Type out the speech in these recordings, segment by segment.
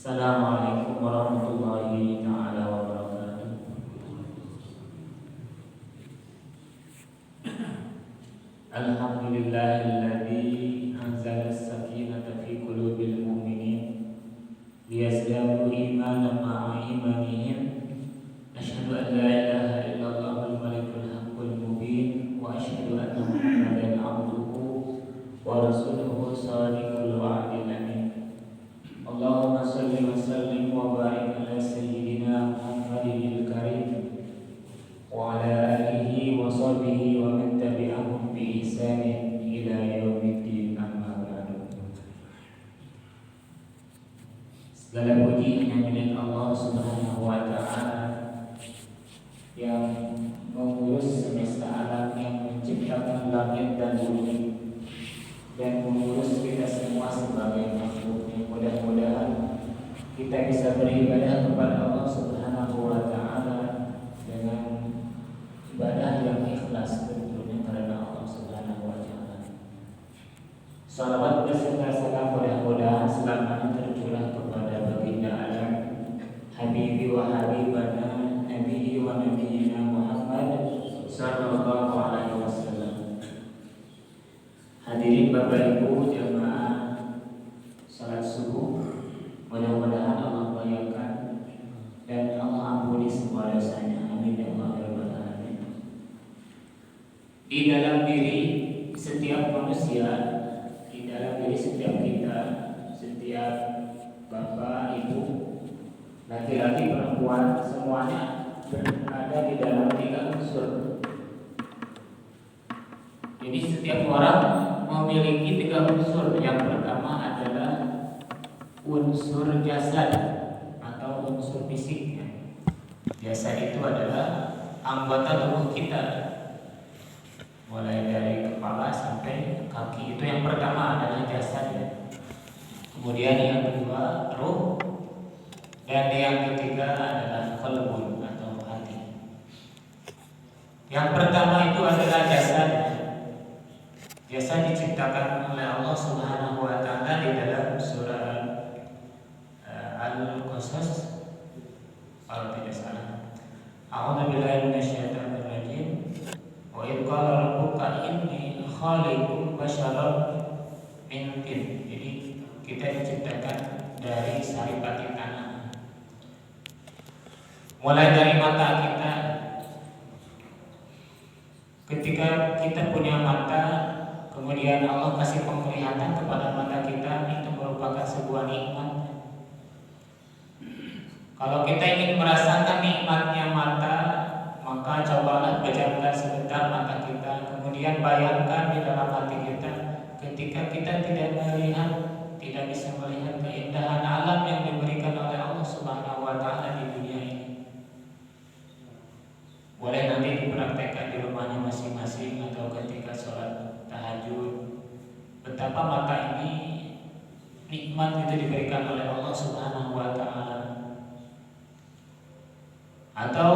Assalamualaikum warahmatullahi taala wabarakatuh. Alhamdulillahilladzi anzala as-sakinata fi qulubil mu'minin liyazdadu imanan ma'a imanihim. Asyhadu an la ilaha illallahul malikul haqqul mubin wa asyhadu anna Muhammadan abduhu wa rasuluhu shadiqul wa'dil amin. Allahumma salli wa sallim wa barik ala sayyidina Muhammadin al-karim wa ala alihi wa sahbihi wa man tabi'ahum bi ihsanin ila yaumiddin, amma ba'du. Segala puji hanya milik Allah Subhanahu wa taala yang mengurus semesta alam, yang menciptakan langit dan bumi dan mengurus kita semua sebagai makhluknya. Mudah-mudahan kita bisa beribadah kepada Allah Subhanahu wa taala dengan ibadah yang ikhlas tentunya karena Allah Subhanahu wa taala. Salawat beserta salam mudah-mudahan selamanya tercurah kepada baginda alam Habibi wa Habibana Nabi wa Nabiyina Muhammad sallallahu alaihi wasallam. Hadirin Bapak Ibu jamaah salat subuh, mudah-mudahan Allah bayarkan dan Allah ampuni semua dosanya. Amin ya Allah ya rabbal alamin. Di dalam diri setiap manusia, di dalam diri setiap kita, setiap bapak, ibu, laki-laki, perempuan, semuanya berada di dalam 3 unsur. Jadi setiap orang memiliki 3 unsur. Yang pertama adalah unsur jasad atau unsur fisik. Jasad itu adalah anggota tubuh kita, mulai dari kepala sampai kaki. Itu yang pertama adalah jasad ya. Kemudian yang kedua ruh, dan yang ketiga adalah qalbun atau hati. Yang pertama itu adalah jasad. Jasad diciptakan oleh Allah Subhanahu wa taala di dalam surah Al-Qasas kalau tidak salah. A'udzu billahi minasyaitonir rajim. Wa idz qala rabbuka inni khaliqun basyaran min tin. Jadi kita diciptakan dari saripati tanah. Mulai dari mata kita. Ketika kita punya mata, kemudian Allah kasih penglihatan kepada mata kita, itu merupakan sebuah nikmat. Kalau kita ingin merasakan nikmatnya mata, maka cobalah pejamkan sebentar mata kita. Kemudian bayangkan di dalam hati kita, ketika kita tidak melihat, tidak bisa melihat keindahan alam yang diberikan oleh Allah Subhanahu wa taala di dunia ini. Boleh nanti dipraktekkan di rumahnya masing-masing atau ketika sholat tahajud, betapa mata ini nikmat itu diberikan oleh Allah Subhanahu wa taala. Atau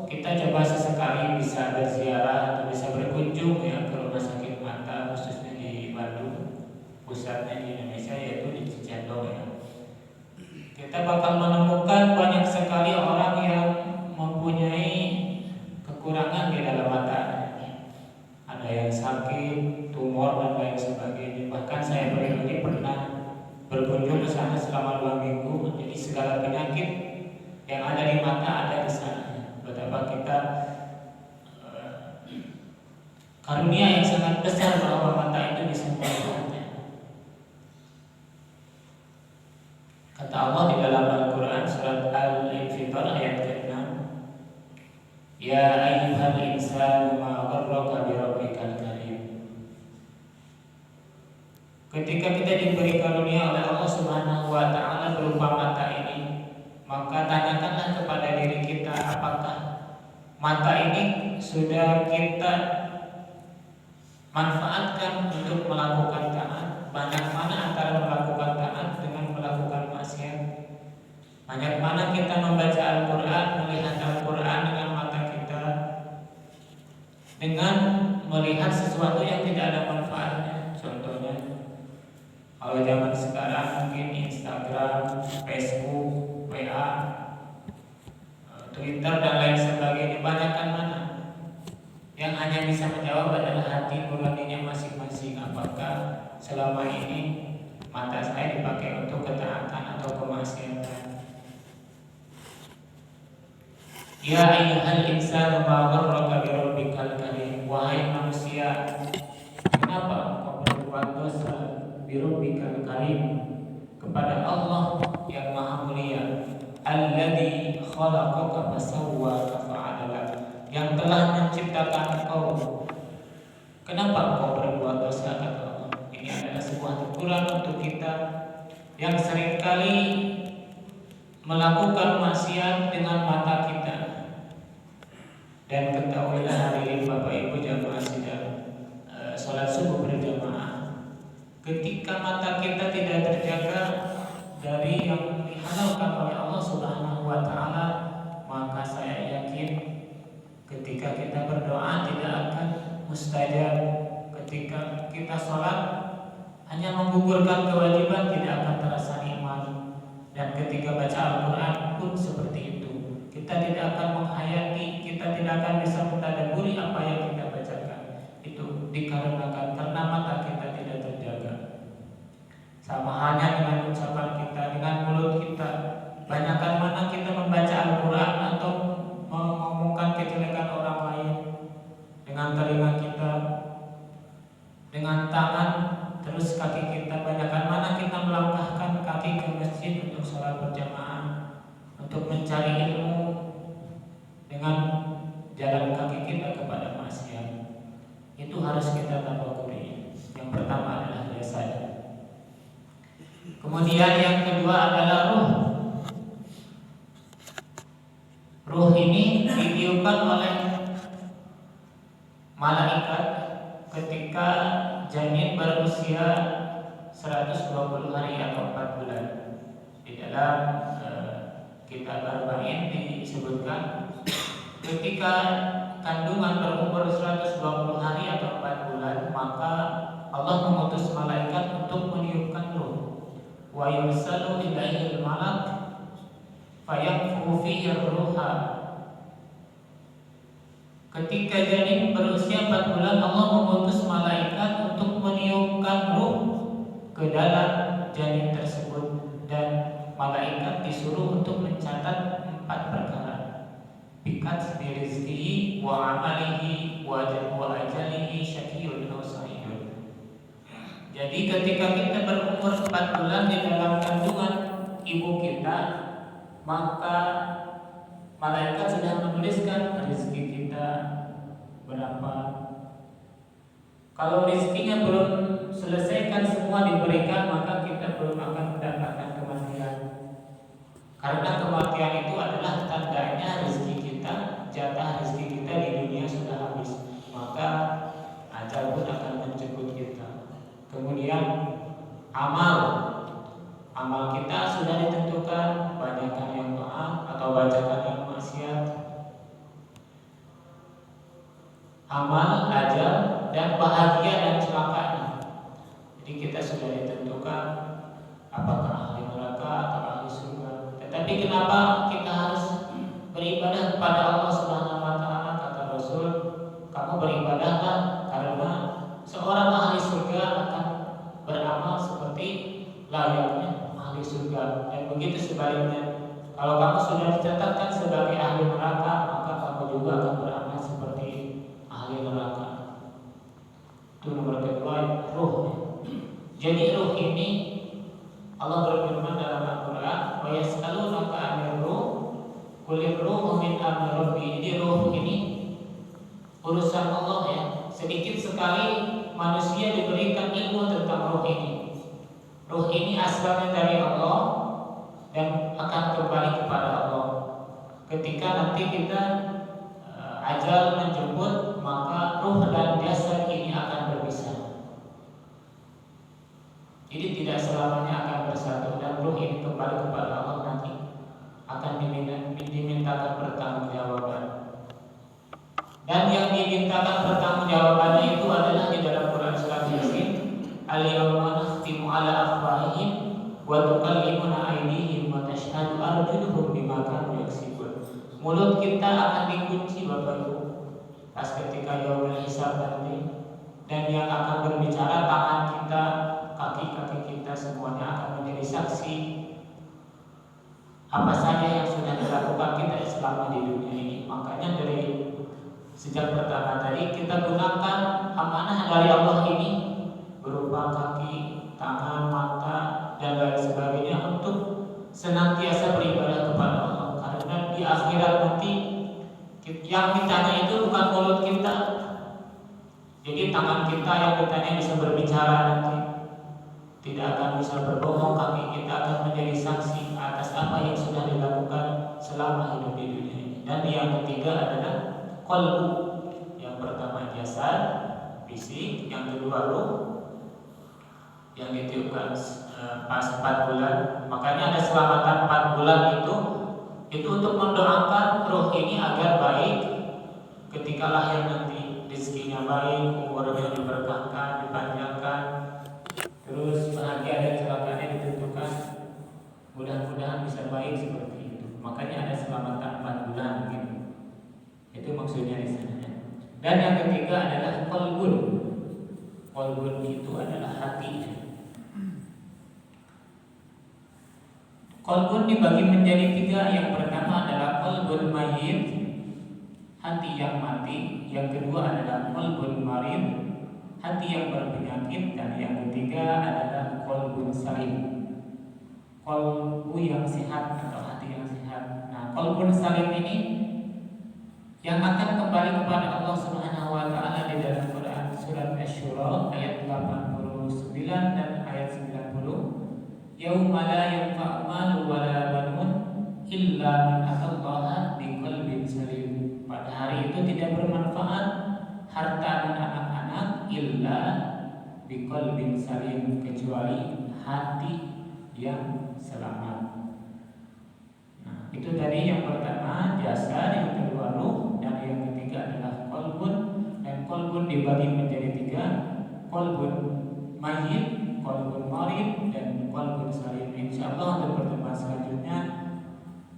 kita coba sesekali bisa berziarah atau bisa berkunjung ya ke rumah sakit mata, khususnya di Bandung, pusatnya di Indonesia, yaitu di Cicendo ya. Kita bakal menemukan banyak sekali orang yang mempunyai kekurangan di dalam mata. Ada yang sakit, tumor dan lain sebagainya. Bahkan saya pribadi pernah berkunjung ke sana selama 2 minggu. Jadi segala penyakit yang ada di mata ada di sana. Betapa kita karunia yang sangat besar bahwa mata itu bisa melihatnya. Kata Allah di dalam Al-Quran surat Al-Infitar ayat ke-6, Ya ayyuhal insanu ma gharraka bi rabbikal karim. Ketika kita diberi karunia oleh Allah Subhanahu wa taala berupa mata ini, maka tanyakanlah kepada diri kita, apakah mata ini sudah kita manfaatkan untuk melakukan taat? Banyak mana antara melakukan taat dengan melakukan maksiat? Banyak mana kita membaca Al-Quran, melihat Al-Quran dengan mata kita, dengan melihat sesuatu yang tidak ada manfaatnya? Contohnya, kalau zaman sekarang mungkin Instagram, Facebook, WA, Twitter dan lain sebagainya, banyakkan mana? Yang hanya bisa menjawab adalah hati nuraninya masing-masing. Apakah selama ini mata saya dipakai untuk ketaatan atau kemaksiatan? Ya ayyuhal insanu ma gharraka bi rabbikal karim. Wahai manusia, kenapa engkau berbuat dosa bi rabbikal karim, kepada Allah yang Maha Mulia, alladzi khalaqaka fasawwaka fa'adala, yang telah menciptakan engkau. Kenapa engkau berbuat dosa, kata Allah. Ini adalah sebuah teguran untuk kita yang seringkali melakukan maksiat dengan mata kita. Dan ketahuilah hari ini Bapak Ibu jamaah sidang sholat subuh berjamaah, ketika mata kita tidak terjaga dari yang dihalalkan oleh Allah Subhanahu wa Ta'ala, maka saya yakin ketika kita berdoa tidak akan mustajab. Ketika kita sholat hanya menggugurkan kewajiban, tidak akan terasa nikmat. Dan ketika baca Al-Quran pun seperti itu, kita tidak akan menghayati, kita tidak akan bisa mentadaburi apa yang kita bacakan. Itu dikarenakan karena mata kita tidak terjaga. Sama halnya dengan ucapan kita, dengan mulut kita. Banyakkan mana kita membaca Al-Quran atau mengomongkan kejelekan orang lain. Dengan telinga kita, dengan tangan, terus kaki kita. Banyakkan mana kita melangkahkan kaki ke masjid untuk sholat berjamaah, untuk mencari ilmu. Dengan jalan kaki kita kepada maksiat, itu harus kita tafakuri. Yang pertama adalah lisan. Kemudian yang kedua adalah ruh. Ruh ini ditiupkan oleh malaikat ketika janin berusia 120 hari atau 4 bulan. Di dalam kitab Arba'in disebutkan ketika kandungan berumur 120 hari atau 4 bulan, maka Allah mengutus malaikat untuk meniupkan ruh. Wa yursalu ilaihil malak fayaqfu fihi ruha. Ketika janin berusia 4 bulan, Allah mengutus malaikat untuk meniupkan ruh ke dalam janin tersebut, dan malaikat disuruh untuk mencatat 4 perkara: bikat rizqihi wa amalihi wa ajalihi syaqiyun aw sa'idun. Jadi ketika kita berumur 4 bulan di dalam kandungan ibu kita, maka malaikat sudah menuliskan rezeki kita berapa. Kalau rezekinya belum selesaikan semua diberikan, maka kita belum akan mendapatkan kematian. Karena kematian itu adalah tandanya rezeki kita, jatah rezeki kita di dunia sudah habis, maka ajal pun akan menjemput kita. Kemudian amal kita sudah ditentukan, banyakkan yang taat atau bacakan yang maksiat. Amal, ajal, dan bahagia dan celakanya. Jadi kita sudah ditentukan apakah ahli neraka atau ahli surga. Tetapi kenapa kita harus beribadah kepada Allah Subhanahu wa Ta'ala? Kata Rasul, kamu beribadahlah karena seorang ahli surga akan beramal seperti layaknya ahli surga, dan begitu sebaliknya. Kalau kamu sudah dicatatkan sebagai ahli neraka, maka kamu juga akan beramal seperti ahli neraka. Itu nomor kedua, ruh. Jadi ruh ini Allah berfirman dalam Al-Quran, wa yas'alunaka 'anir ruh qulir ruhu min amri rabbi. Jadi ruh ini urusan Allah ya. Sedikit sekali manusia diberikan ilmu tentang ruh ini. Ruh ini asalnya dari Allah dan akan kembali kepada Allah. Ketika nanti kita ajal menjemput, maka ruh dan jasad ini akan berpisah. Jadi tidak selamanya akan bersatu, dan ruh ini kembali kepada Allah nanti akan dimintakan pertanggungjawaban. Dan yang dimintakan pertanggungjawabannya itu adalah di dalam Quran surat Yasin, al-yawma nakhtimu ala afwahihim wa arjuluhum bima kanu yaksibun. Mulut kita akan dikunci Bapak Ibu pas ketika yaumul hisab nanti, dan yang akan berbicara tangan kita, kaki-kaki kita semuanya akan menjadi saksi apa saja yang sudah dilakukan kita selama di dunia ini. Makanya dari sejak pertama tadi kita gunakan amanah dari Allah ini berupa kaki, tangan, mata, dan lain sebagainya untuk senantiasa beribadah kepada Allah. Karena di akhirat nanti yang ditanya itu bukan mulut kita, jadi tangan kita yang ditanya bisa berbicara nanti, tidak akan bisa berbohong. Kaki kita akan menjadi saksi atas apa yang sudah dilakukan selama hidup di dunia ini. Dan yang ketiga adalah qalbu. Yang pertama jasad, fisik, yang kedua ruh, yang ditiupkan pas 4 bulan. Makanya ada selamatan 4 bulan itu untuk mendoakan ruh ini agar baik ketika lahir nanti, rezekinya baik, umurnya diberkahkan, dipanjangkan, terus bahagia dan celakanya ditentukan, mudah-mudahan bisa baik seperti itu. Makanya ada selamatan 4 bulan gitu. Itu maksudnya di sana. Dan yang ketiga adalah qalbun. Qalbun itu adalah hati. Qalbun dibagi menjadi 3. Yang pertama adalah qalbun mayyit, hati yang mati. Yang kedua adalah qalbun marid, hati yang berpenyakit. Dan yang ketiga adalah qalbun salim, qalbu yang sehat atau hati yang sehat. Nah, qalbun salim ini yang akan kembali kepada Allah Subhanahu wa taala di dalam Quran surat Asy-Syura ayat 89 dan ayat 90. Yauma la yanfa'u malun wa la banun illa man atallaha biqalbin salim. Pada hari itu tidak bermanfaat harta dan anak-anak illa biqalbin salim, kecuali hati yang selamat. Nah, itu tadi yang pertama jasad, yang kedua ruh, dan yang ketiga adalah qalbun. Dan qalbun dibagi menjadi 3, qalbun mayyit, qalbun marid, dan qalbun salim. Insyaallah untuk pertemuan selanjutnya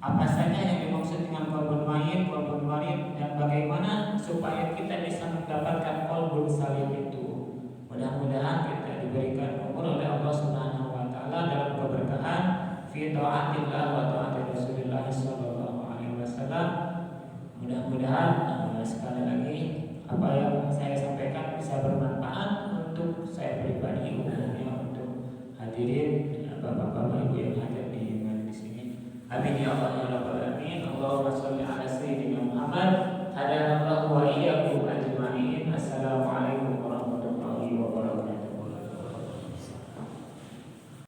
apa saja yang dimaksud dengan qalbun mayyit, qalbun marid, dan bagaimana supaya kita bisa mendapatkan qalbun salim itu. Mudah-mudahan kita diberikan umur oleh Allah Subhanahu wa taala dalam keberkahan fi taatillah wa taati Rasulillah sallallahu alaihi wasallam. Mudah-mudahan sekali lagi apa yang saya sampaikan bisa bermanfaat untuk saya pribadi, umumnya untuk hadirin bapak-bapak ibu yang hadir di majelis ini. Amin ya Allah ya rabbal alamin. Allahumma shalli